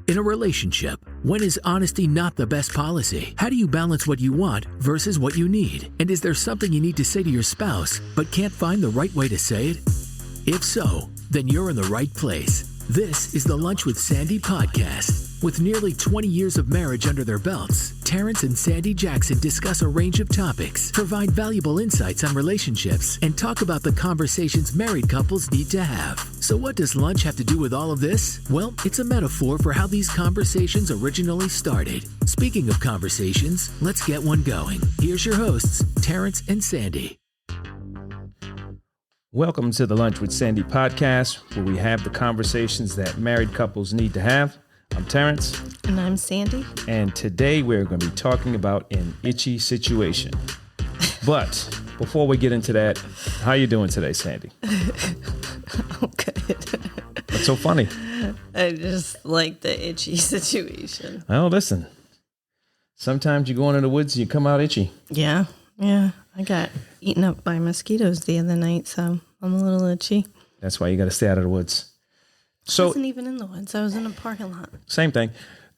In a relationship, when is honesty not the best policy? How do you balance what you want versus what you need? And is there something you need to say to your spouse but can't find the right way to say it? If so, then you're in the right place. This is the Lunch with Sandy podcast. With nearly 20 years of marriage under their belts, Terrance and Sandy Jackson discuss a range of topics, provide valuable insights on relationships, and talk about the conversations married couples need to have. So what does lunch have to do with all of this? Well, it's a metaphor for how these conversations originally started. Speaking of conversations, let's get one going. Here's your hosts, Terrance and Sandy. Welcome to the Lunch with Sandy podcast, where we have the conversations that married couples need to have. I'm Terrance. And I'm Sandy. And today we're going to be talking about an itchy situation. But before we get into that, how you doing today, Sandy? I'm good. What's so funny? I just like the itchy situation. Oh, listen. Sometimes you go into the woods and you come out itchy. Yeah. I got eaten up by mosquitoes the other night, so I'm a little itchy. That's why you got to stay out of the woods. I wasn't even in the woods. I was in a parking lot. Same thing.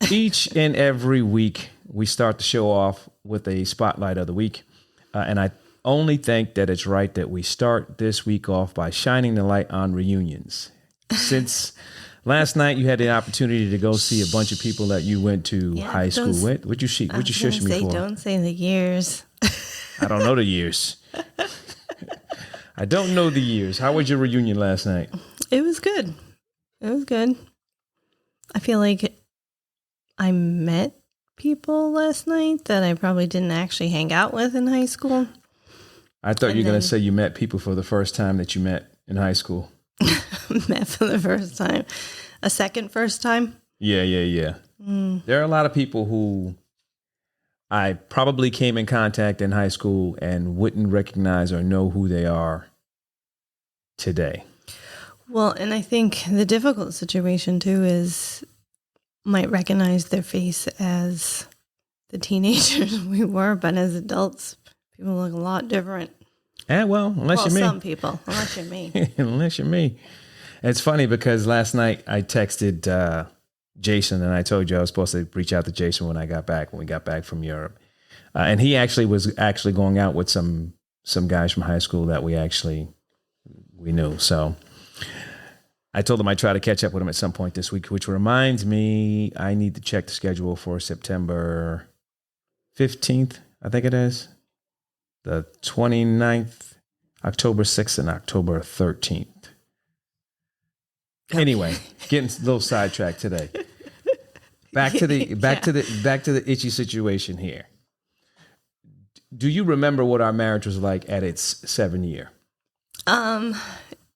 Each and every week, we start the show off with a spotlight of the week. And I only think that it's right that we start this week off by shining the light on reunions. Since last night, you had the opportunity to go see a bunch of people that you went to high school with. What'd you shush me for? Don't say the years. I don't know the years. I don't know the years. How was your reunion last night? It was good. I feel like I met people last night that I probably didn't actually hang out with in high school. I thought you were going to say you met people for the first time that you met in high school. Met for the first time. A second first time? Yeah. There are a lot of people who I probably came in contact in high school and wouldn't recognize or know who they are today. Well, and I think the difficult situation too is might recognize their face as the teenagers we were, but as adults, people look a lot different. Yeah, unless you're me. Some people, unless you're me. Unless you're me. It's funny because last night I texted Jason, and I told you I was supposed to reach out to Jason when we got back from Europe. And he was going out with some guys from high school that we knew. So I told him I'd try to catch up with him at some point this week, which reminds me I need to check the schedule for September 15th, I think it is. The 29th, October 6th, and October 13th. Anyway, getting a little sidetracked today. Back to the itchy situation here. Do you remember what our marriage was like at its 7th year?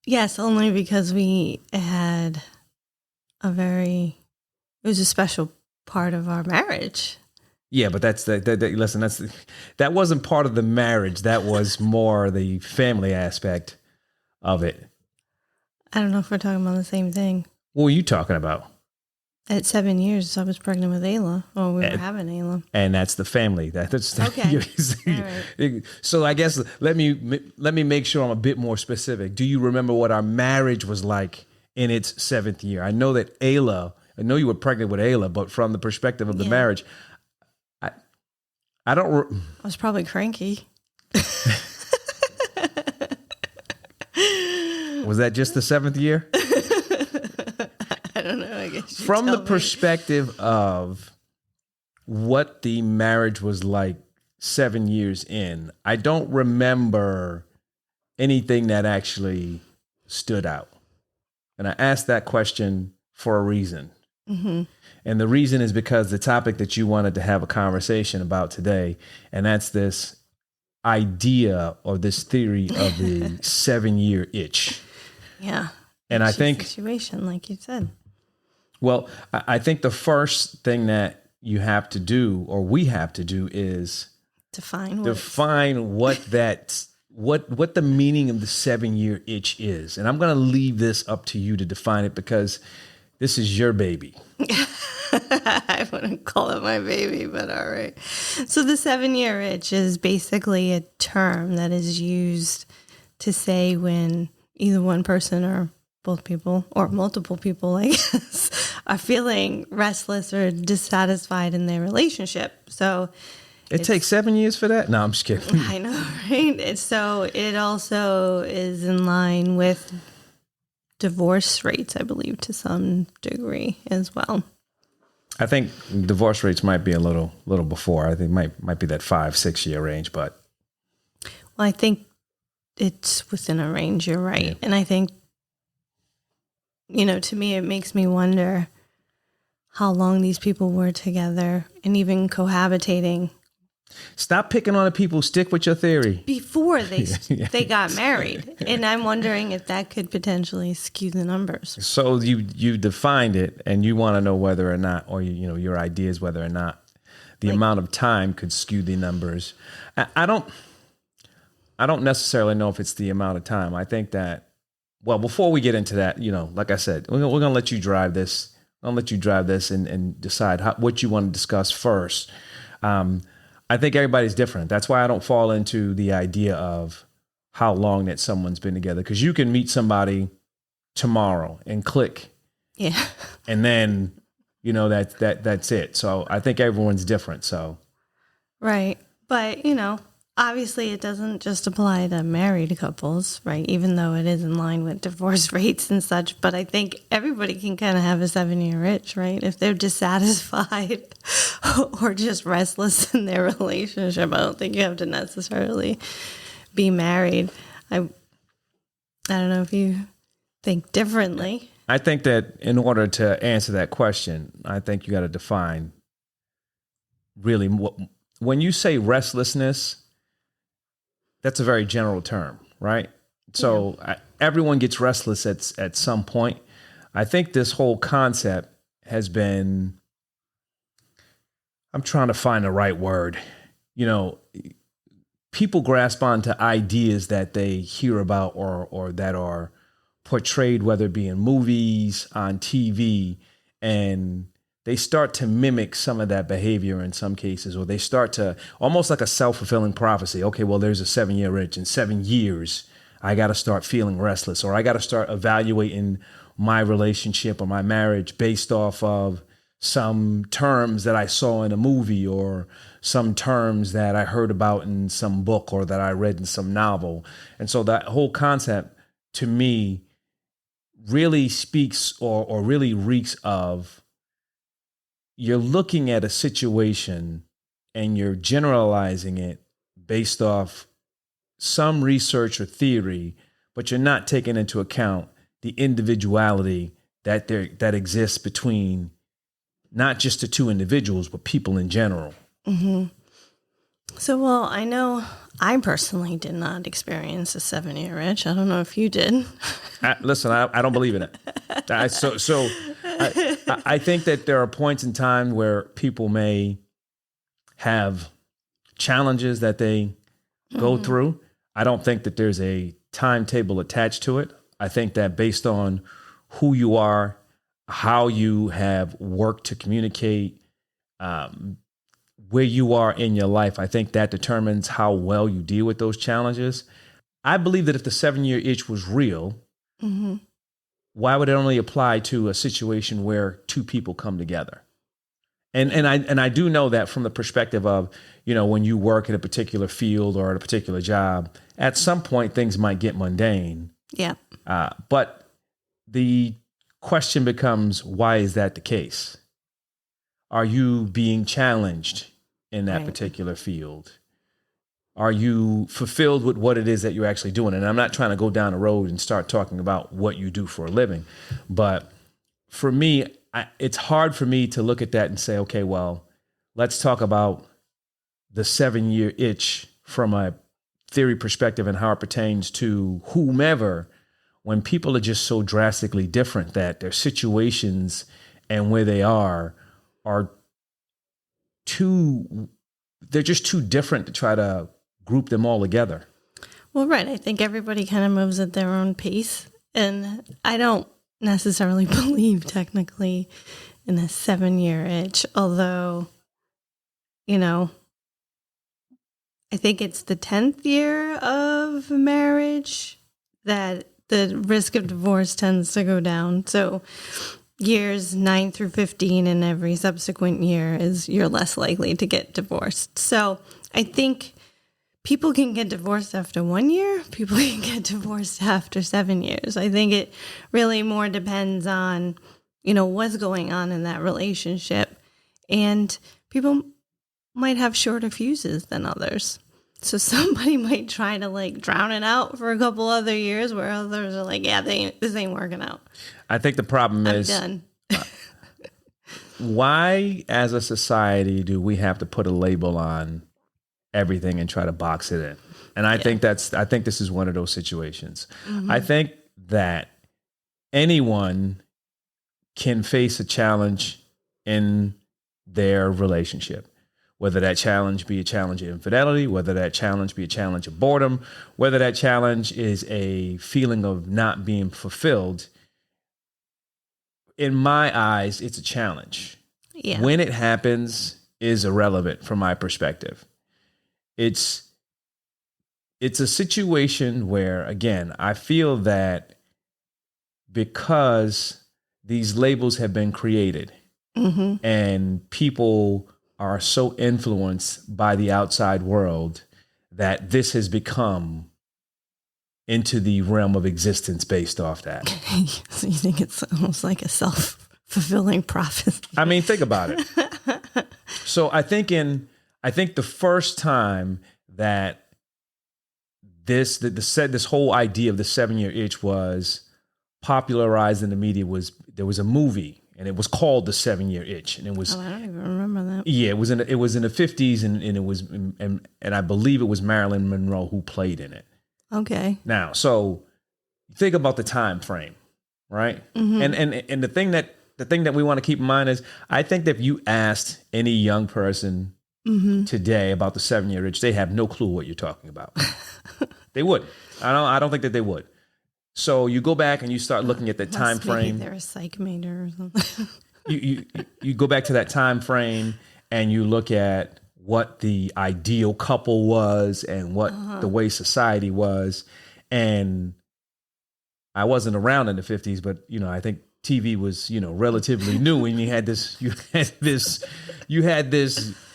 Yes, only because we had it was a special part of our marriage. Yeah, but that wasn't part of the marriage. That was more the family aspect of it. I don't know if we're talking about the same thing. What were you talking about? At 7 years, I was pregnant with Ayla. Oh, we were having Ayla. And that's the family. That's okay. All right. So I guess let me make sure I'm a bit more specific. Do you remember what our marriage was like in its 7th year? I know you were pregnant with Ayla, but from the perspective of the marriage, I don't. I was probably cranky. Was that just the 7th year? I don't know. I guess from the perspective of what the marriage was like 7 years in, I don't remember anything that actually stood out. And I asked that question for a reason. Mm-hmm. And the reason is because the topic that you wanted to have a conversation about today, and that's this idea or this theory of the 7-year itch. Yeah. And I think situation, like you said. Well, I think the first thing that you have to do, or we have to do, is define what the meaning of the 7-year itch is. And I'm going to leave this up to you to define it because this is your baby. I wouldn't call it my baby, but all right. So the 7-year itch is basically a term that is used to say when either one person or both people or multiple people, I guess, are feeling restless or dissatisfied in their relationship. So It takes 7 years for that? No, I'm just kidding. I know, right? So it also is in line with divorce rates, I believe, to some degree as well. I think divorce rates might be a little before. I think might be that 5-6 year range, but Well, I think it's within a range, you're right. Yeah. And I think, to me, it makes me wonder how long these people were together and even cohabitating stop picking on the people. Stick with your theory. before they got married. And I'm wondering if that could potentially skew the numbers. So you defined it, and you want to know whether or not, or your ideas whether or not the amount of time could skew the numbers. I don't necessarily know if it's the amount of time. I think that, well, before we get into that, like I said, we're gonna let you drive this. I'll let you drive this and decide what you want to discuss first. I think everybody's different. That's why I don't fall into the idea of how long that someone's been together, because you can meet somebody tomorrow and click. Yeah. And then, that's it. So I think everyone's different. So. Right. But, obviously it doesn't just apply to married couples, right? Even though it is in line with divorce rates and such. But I think everybody can kind of have a 7-year itch, right? If they're dissatisfied or just restless in their relationship, I don't think you have to necessarily be married. I don't know if you think differently. I think that in order to answer that question, I think you got to define really when you say restlessness, that's a very general term, right? So everyone gets restless at some point. I think this whole concept has been, I'm trying to find the right word. People grasp onto ideas that they hear about or that are portrayed, whether it be in movies, on TV, and they start to mimic some of that behavior in some cases, or they start to almost like a self-fulfilling prophecy. Okay, well, there's a 7-year itch. In 7 years, I got to start feeling restless, or I got to start evaluating my relationship or my marriage based off of some terms that I saw in a movie or some terms that I heard about in some book or that I read in some novel. And so that whole concept to me really speaks or really reeks of, you're looking at a situation and you're generalizing it based off some research or theory, but you're not taking into account the individuality that exists between not just the two individuals, but people in general. Mm-hmm. So, well, I know I personally did not experience a 7-year itch. I don't know if you did. Listen, I don't believe in it. I think that there are points in time where people may have challenges that they go through. I don't think that there's a timetable attached to it. I think that based on who you are, how you have worked to communicate, where you are in your life, I think that determines how well you deal with those challenges. I believe that if the 7-year itch was real, why would it only apply to a situation where two people come together? And I do know that from the perspective of, when you work in a particular field or at a particular job, at some point things might get mundane. Yeah. But the question becomes, why is that the case? Are you being challenged in that particular field? Are you fulfilled with what it is that you're actually doing? And I'm not trying to go down the road and start talking about what you do for a living. But for me, it's hard for me to look at that and say, okay, well, let's talk about the 7-year itch from a theory perspective and how it pertains to whomever, when people are just so drastically different that their situations and where they are they're just too different to try to group them all together. Well, right. I think everybody kind of moves at their own pace. And I don't necessarily believe technically in a 7-year itch, although, I think it's the 10th year of marriage that the risk of divorce tends to go down. So years 9 through 15 and every subsequent year is you're less likely to get divorced. So I think people can get divorced after 1 year. People can get divorced after 7 years. I think it really more depends on, what's going on in that relationship. And people might have shorter fuses than others. So somebody might try to drown it out for a couple other years where others are like, yeah, this ain't working out. I think the problem I'm is done. Why, as a society, do we have to put a label on everything and try to box it in? And I think this is one of those situations. Mm-hmm. I think that anyone can face a challenge in their relationship, whether that challenge be a challenge of infidelity, whether that challenge be a challenge of boredom, whether that challenge is a feeling of not being fulfilled. In my eyes, it's a challenge. Yeah. When it happens is irrelevant from my perspective. It's a situation where, again, I feel that because these labels have been created mm-hmm. and people are so influenced by the outside world that this has become into the realm of existence based off that. So you think it's almost like a self-fulfilling prophecy? I mean, think about it. So I think the first time that this whole idea of the 7-year itch was popularized in the media there was a movie and it was called The 7-Year Itch, and it was. Oh, I don't even remember that. Yeah, it was in the 50s, and it was, and I believe it was Marilyn Monroe who played in it. Okay. Now, so think about the time frame, right? Mm-hmm. And the thing that we want to keep in mind is, I think that if you asked any young person mm-hmm. today about the 7-year itch, they have no clue what you're talking about. They wouldn't. I don't think that they would. So you go back and you start looking at the time frame. They're a psych major or something. you go back to that time frame and you look at what the ideal couple was and what the way society was. And I wasn't around in the 50s, but I think TV was, relatively new, and you had this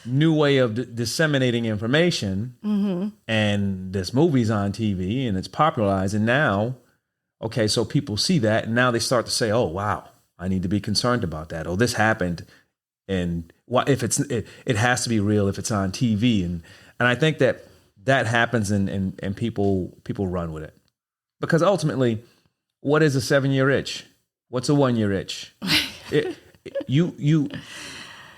new way of disseminating information, mm-hmm. and this movie's on TV and it's popularized, and now, okay, so people see that, and now they start to say, oh, wow, I need to be concerned about that. Oh, this happened. And what if it has to be real if it's on TV. And I think that happens and people run with it. Because ultimately, what is a 7-year itch? What's a 1-year itch?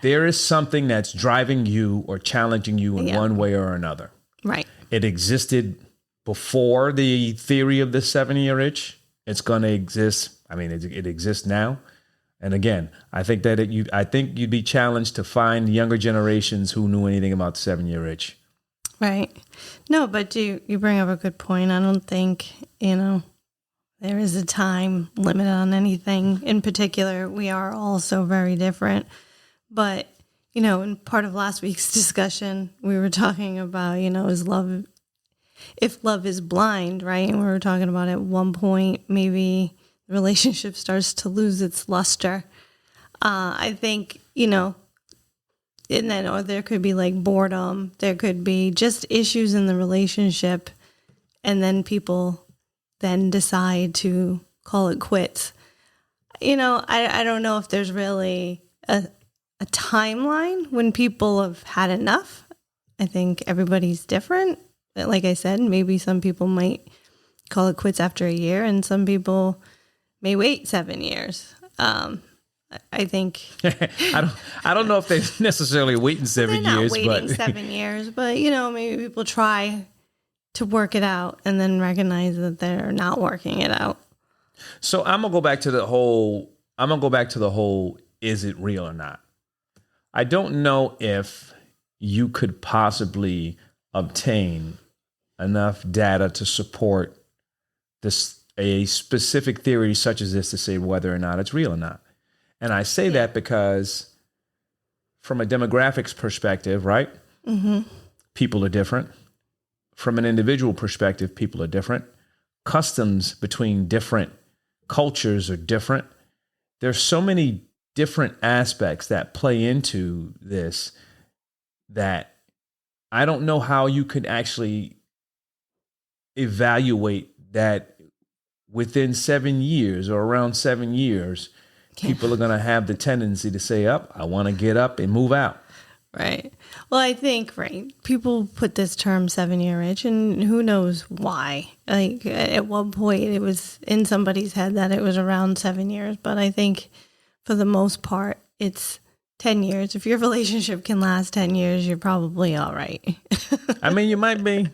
There is something that's driving you or challenging you in one way or another. Right. It existed before the theory of the 7-year itch. It's going to exist. I mean, it exists now. And again, I think that you'd be challenged to find younger generations who knew anything about the 7-year itch. Right. No, but you bring up a good point. I don't think, there is a time limit on anything in particular. We are all so very different. But, in part of last week's discussion, we were talking about, if love is blind, right? And we were talking about at one point, maybe the relationship starts to lose its luster. I think, and then, or there could be like boredom. There could be just issues in the relationship. And then people then decide to call it quits. I don't know if there's really a timeline when people have had enough. I think everybody's different. Like I said, maybe some people might call it quits after a year, and some people may wait 7 years. I think I don't know if they necessarily wait in 7 years. They're not waiting 7 years, but maybe people try to work it out and then recognize that they're not working it out. So I'm gonna go back to the whole. Is it real or not? I don't know if you could possibly obtain enough data to support a specific theory such as this to say whether or not it's real or not. And I say that because from a demographics perspective, right? Mm-hmm. People are different. From an individual perspective, people are different. Customs between different cultures are different. there's so many different aspects that play into this that I don't know how you could actually evaluate that within 7 years or around 7 years, people are going to have the tendency to say, I want to get up and move out. Right. Well, I think, people put this term 7-year itch, and who knows why. Like, at one point, it was in somebody's head that it was around 7 years. But I think for the most part, it's 10 years. If your relationship can last 10 years, you're probably all right. I mean, you might be.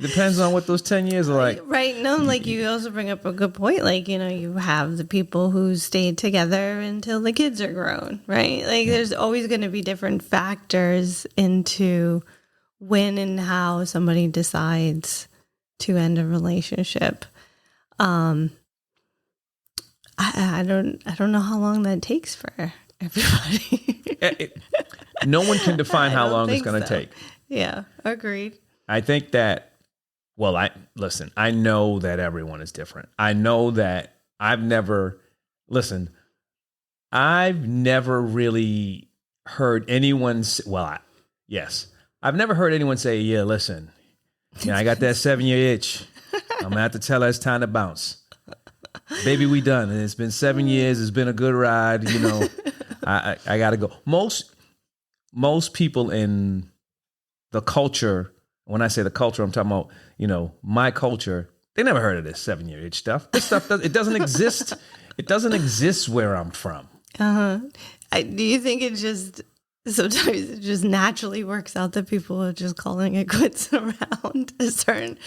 Depends on what those 10 years are like. Right. No, like you also bring up a good point. Like, you have the people who stayed together until the kids are grown, right? Like there's always going to be different factors into when and how somebody decides to end a relationship. I don't know how long that takes for everybody. No one can define how long it's going to take. Yeah, agreed. I think that, I know that everyone is different. I know that I've never really heard anyone I've never heard anyone say, yeah, listen, I got that 7-year itch. I'm going to have to tell her it's time to bounce. Baby, we done. And it's been 7 years. It's been a good ride. I got to go. Most people in the culture, when I say the culture, I'm talking about, my culture, they never heard of this 7-year itch stuff. This stuff, it doesn't exist. It doesn't exist where I'm from. Uh-huh. Do you think sometimes it just naturally works out that people are just calling it quits around a certain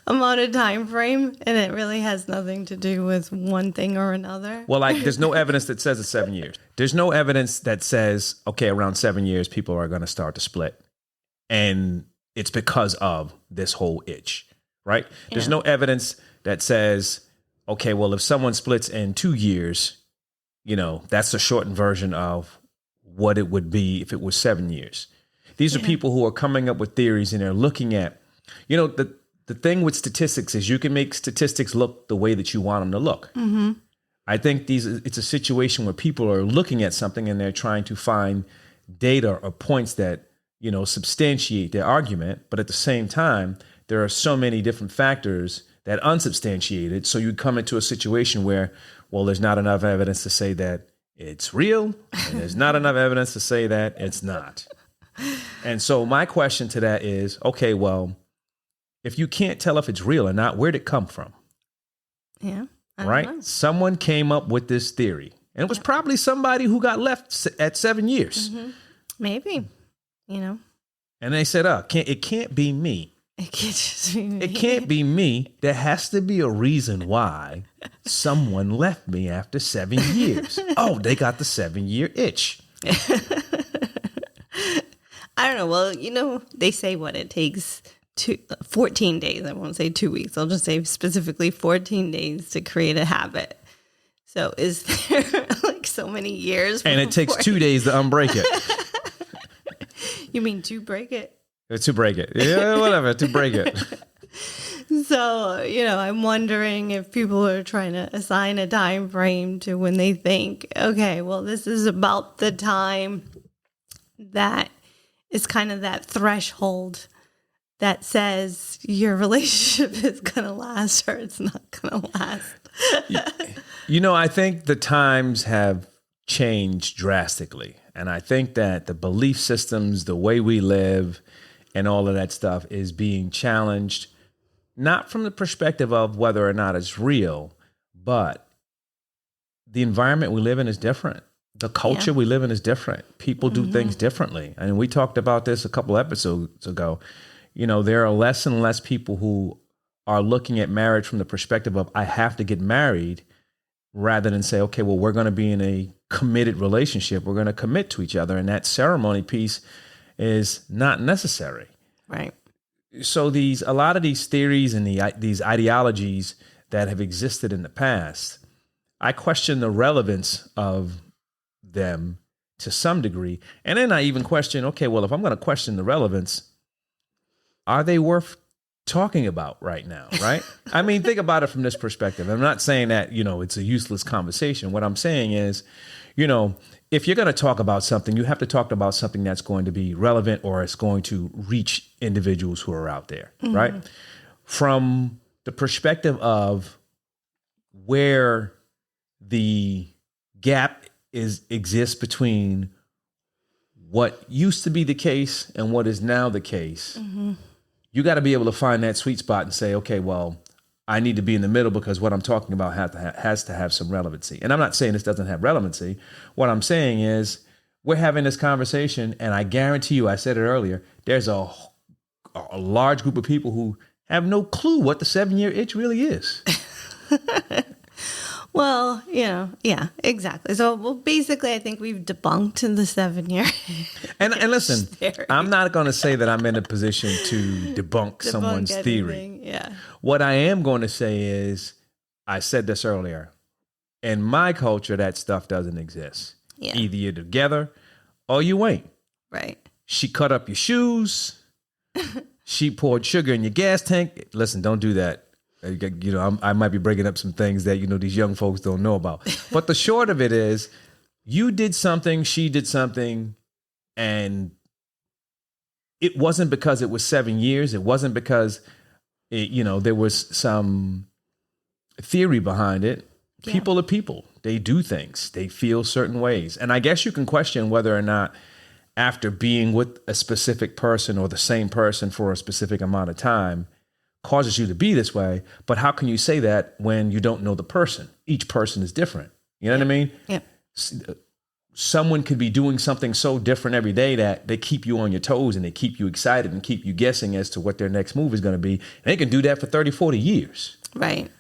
amount of time frame, and it really has nothing to do with one thing or another? Well, there's no evidence that says it's 7 years. There's no evidence that says, okay, around 7 years, people are going to start to split. And it's because of this whole itch, right? Yeah. There's no evidence that says, okay, well, if someone splits in 2 years, that's the shortened version of what it would be if it was 7 years. These are people who are coming up with theories, and they're looking at, the thing with statistics is you can make statistics look the way that you want them to look. Mm-hmm. I think it's a situation where people are looking at something and they're trying to find data or points that, substantiate their argument. But at the same time, there are so many different factors that unsubstantiated. So you come into a situation where, well, there's not enough evidence to say that it's real, and there's not enough evidence to say that it's not. And so my question to that is, okay, well, if you can't tell if it's real or not, where'd it come from? Yeah. Right? Someone came up with this theory, and it was probably somebody who got left at 7 years. Mm-hmm. Maybe. And they said, it can't be me. It can't just be me. It can't be me. There has to be a reason why someone left me after 7 years. Oh, they got the 7-year itch. I don't know. Well, they say what it takes 14 days. I won't say 2 weeks. I'll just say specifically 14 days to create a habit. So is there so many years? And it takes 2 days to unbreak it. You mean to break it? To break it. Yeah, whatever, to break it. So, I'm wondering if people are trying to assign a time frame to when they think, okay, well, this is about the time that is kind of that threshold that says your relationship is going to last or it's not going to last. I think the times have changed drastically. And I think that the belief systems, the way we live, and all of that stuff is being challenged, not from the perspective of whether or not it's real, but the environment we live in is different. The culture we live in is different. People do things differently. And we talked about this a couple episodes ago. There are less and less people who are looking at marriage from the perspective of, I have to get married, rather than say, okay, well, we're going to be in a committed relationship. We're going to commit to each other. And that ceremony piece is not necessary. Right. So a lot of these theories and these ideologies that have existed in the past, I question the relevance of them to some degree. And then I even question, okay, well, if I'm going to question the relevance, are they worth talking about right now, right? I mean, think about it from this perspective. I'm not saying that, it's a useless conversation. What I'm saying is, if you're going to talk about something, you have to talk about something that's going to be relevant or it's going to reach individuals who are out there, right? From the perspective of where the gap exists between what used to be the case and what is now the case, you got to be able to find that sweet spot and say, okay, well, I need to be in the middle because what I'm talking about has to have some relevancy. And I'm not saying this doesn't have relevancy. What I'm saying is we're having this conversation, and I guarantee you, I said it earlier, there's a large group of people who have no clue what the 7-year itch really is. Well, yeah, exactly. So, basically, I think we've debunked the 7-year. And listen, theory. I'm not going to say that I'm in a position to debunk someone's theory. Yeah. What I am going to say is, I said this earlier, in my culture, that stuff doesn't exist. Yeah. Either you're together or you ain't. Right. She cut up your shoes. She poured sugar in your gas tank. Listen, don't do that. I might be breaking up some things that, these young folks don't know about. But the short of it is, you did something, she did something, and it wasn't because it was 7 years. It wasn't because, there was some theory behind it. Yeah. People are people. They do things. They feel certain ways. And I guess you can question whether or not after being with a specific person or the same person for a specific amount of time causes you to be this way. But how can you say that when you don't know the person? Each person is different. You know what I mean? Yeah. Someone could be doing something so different every day that they keep you on your toes and they keep you excited and keep you guessing as to what their next move is going to be. And they can do that for 30, 40 years. Right.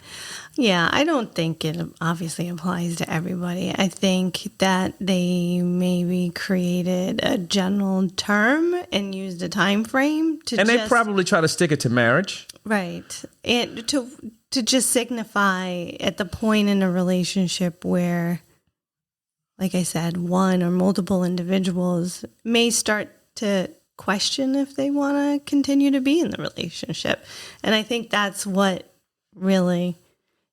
Yeah, I don't think it obviously applies to everybody. I think that they maybe created a general term and used a time frame to they probably try to stick it to marriage. Right. And to just signify at the point in a relationship where, like I said, one or multiple individuals may start to question if they want to continue to be in the relationship. And I think that's what really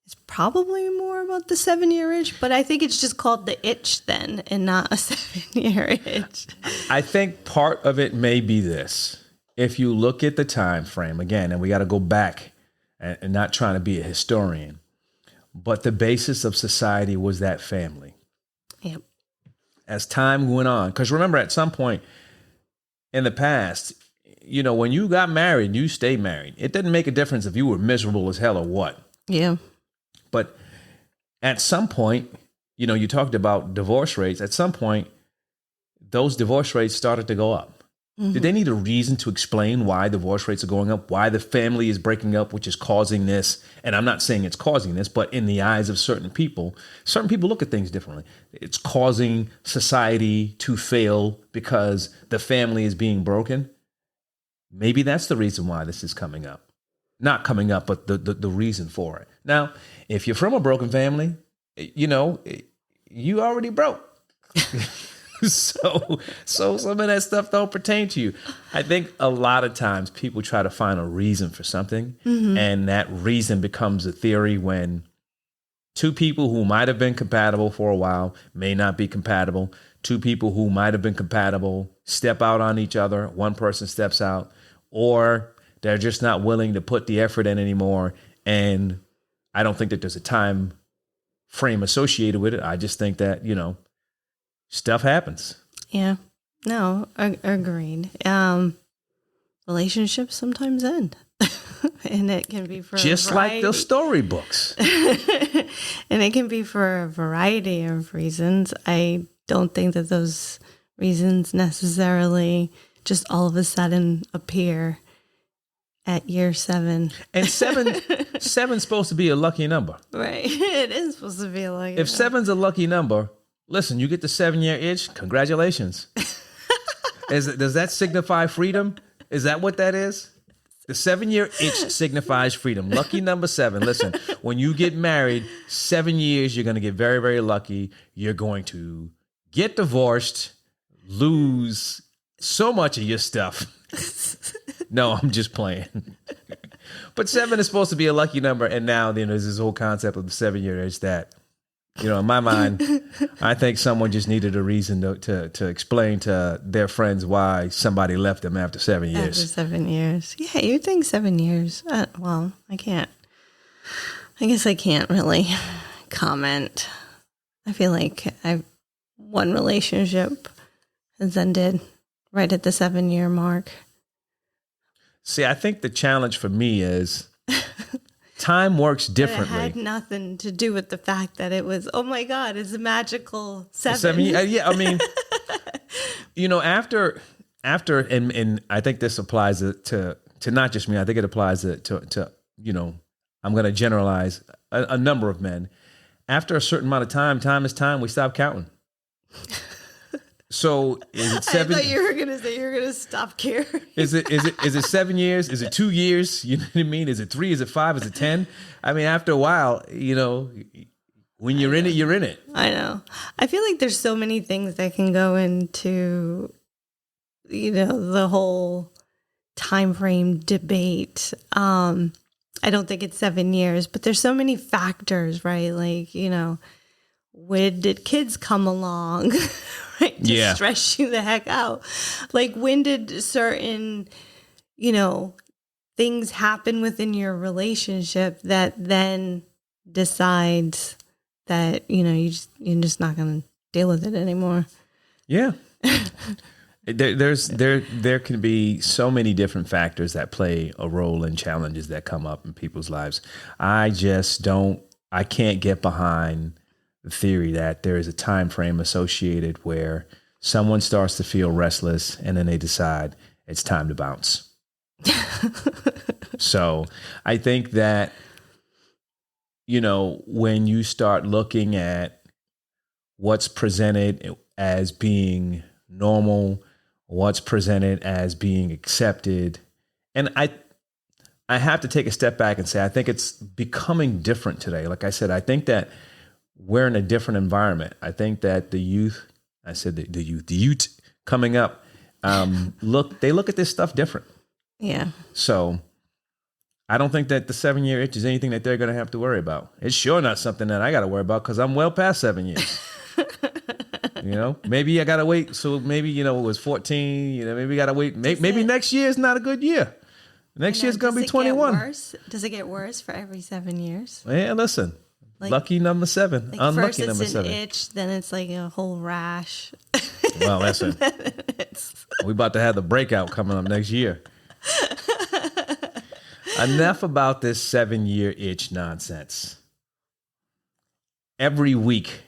is probably more about the 7-year itch, but I think it's just called the itch then and not a 7-year itch. I think part of it may be this. If you look at the time frame, again, and we got to go back and not trying to be a historian, but the basis of society was that family. Yep. As time went on, because remember, at some point in the past, when you got married, you stayed married. It didn't make a difference if you were miserable as hell or what. Yeah. But at some point, you talked about divorce rates. At some point, those divorce rates started to go up. Mm-hmm. Did they need a reason to explain why divorce rates are going up, why the family is breaking up, which is causing this? And I'm not saying it's causing this, but in the eyes of certain people look at things differently. It's causing society to fail because the family is being broken. Maybe that's the reason why this is coming up. Not coming up, but the reason for it. Now, if you're from a broken family, you already broke. So some of that stuff don't pertain to you. I think a lot of times people try to find a reason for something, and that reason becomes a theory when two people who might have been compatible for a while may not be compatible. Two people who might have been compatible step out on each other. One person steps out, or they're just not willing to put the effort in anymore. And I don't think that there's a time frame associated with it. I just think that, stuff happens. Yeah. No, agreed. Relationships sometimes end. And it can be for just like those storybooks. And it can be for a variety of reasons. I don't think that those reasons necessarily just all of a sudden appear at year 7. And seven's supposed to be a lucky number. Right. It is supposed to be a lucky number. If 7's a lucky number, listen, you get the 7-year itch, congratulations. Does that signify freedom? Is that what that is? The 7-year itch signifies freedom. Lucky number 7. Listen, when you get married, 7 years, you're going to get very, very lucky. You're going to get divorced, lose so much of your stuff. No, I'm just playing. But 7 is supposed to be a lucky number. And now there's this whole concept of the 7-year itch that, in my mind, I think someone just needed a reason to explain to their friends why somebody left them after 7 years. After 7 years. Yeah, you'd think 7 years. Well, I can't. I guess I can't really comment. I feel like one relationship has ended right at the 7-year mark. See, I think the challenge for me is time works differently. It had nothing to do with the fact that it was, oh my God, it's a magical 7. 7 years. Yeah, I mean, after, and I think this applies to not just me. I think it applies to I'm going to generalize a number of men. After a certain amount of time is time. We stop counting. So is it 7? I thought you were going to say you were going to stop caring. Is it 7 years? Is it 2 years? You know what I mean? Is it 3? Is it 5? Is it 10? I mean, after a while, when you're in it, you're in it. I know. I feel like there's so many things that can go into, the whole time frame debate. I don't think it's 7 years, but there's so many factors, right? Like, when did kids come along? Right? To stress you the heck out. Like, when did certain, things happen within your relationship that then decides that, you're just not going to deal with it anymore? Yeah. There can be so many different factors that play a role in challenges that come up in people's lives. I can't get behind the theory that there is a time frame associated where someone starts to feel restless and then they decide it's time to bounce. So I think that, when you start looking at what's presented as being normal, what's presented as being accepted, and I have to take a step back and say, I think it's becoming different today. Like I said, I think that we're in a different environment. I think that the youth coming up, they look at this stuff different. Yeah. So I don't think that the 7-year itch is anything that they're going to have to worry about. It's sure not something that I got to worry about because I'm well past 7 years. Maybe I got to wait. So maybe, it was 14, maybe we got to wait. Maybe next year is not a good year. Next year's going to be 21. Does it get worse for every 7 years? Yeah, listen. Like, lucky number 7, like unlucky first it's number 7. An itch, then it's like a whole rash. Well, listen, we about to have the breakout coming up next year. Enough about this 7-year itch nonsense. Every week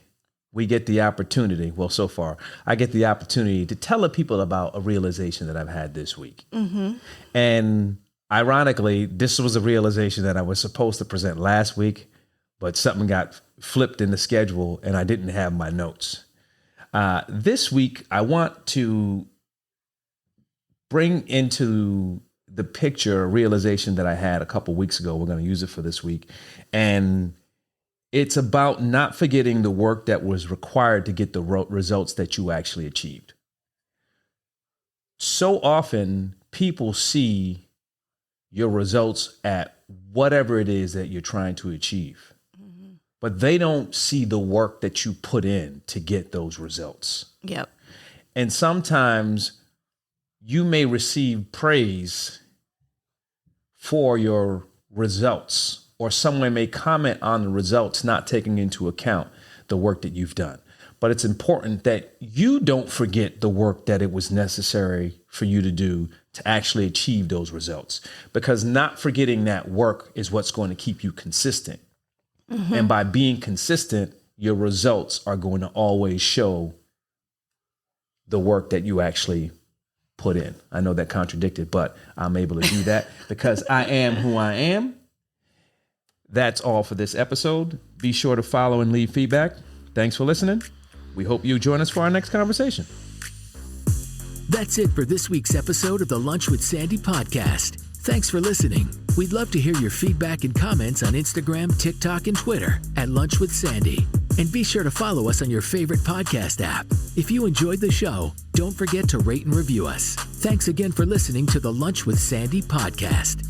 we get the opportunity. Well, so far I get the opportunity to tell the people about a realization that I've had this week. Mm-hmm. And ironically, this was a realization that I was supposed to present last week, but something got flipped in the schedule and I didn't have my notes. This week, I want to bring into the picture a realization that I had a couple weeks ago. We're going to use it for this week. And it's about not forgetting the work that was required to get the results that you actually achieved. So often, people see your results at whatever it is that you're trying to achieve. But they don't see the work that you put in to get those results. Yep. And sometimes you may receive praise for your results, or someone may comment on the results, not taking into account the work that you've done. But it's important that you don't forget the work that it was necessary for you to do to actually achieve those results, because not forgetting that work is what's going to keep you consistent. Mm-hmm. And by being consistent, your results are going to always show the work that you actually put in. I know that contradicted, but I'm able to do that because I am who I am. That's all for this episode. Be sure to follow and leave feedback. Thanks for listening. We hope you join us for our next conversation. That's it for this week's episode of the Lunch with Sandy podcast. Thanks for listening. We'd love to hear your feedback and comments on Instagram, TikTok, and Twitter at Lunch with Sandy. And be sure to follow us on your favorite podcast app. If you enjoyed the show, don't forget to rate and review us. Thanks again for listening to the Lunch with Sandy podcast.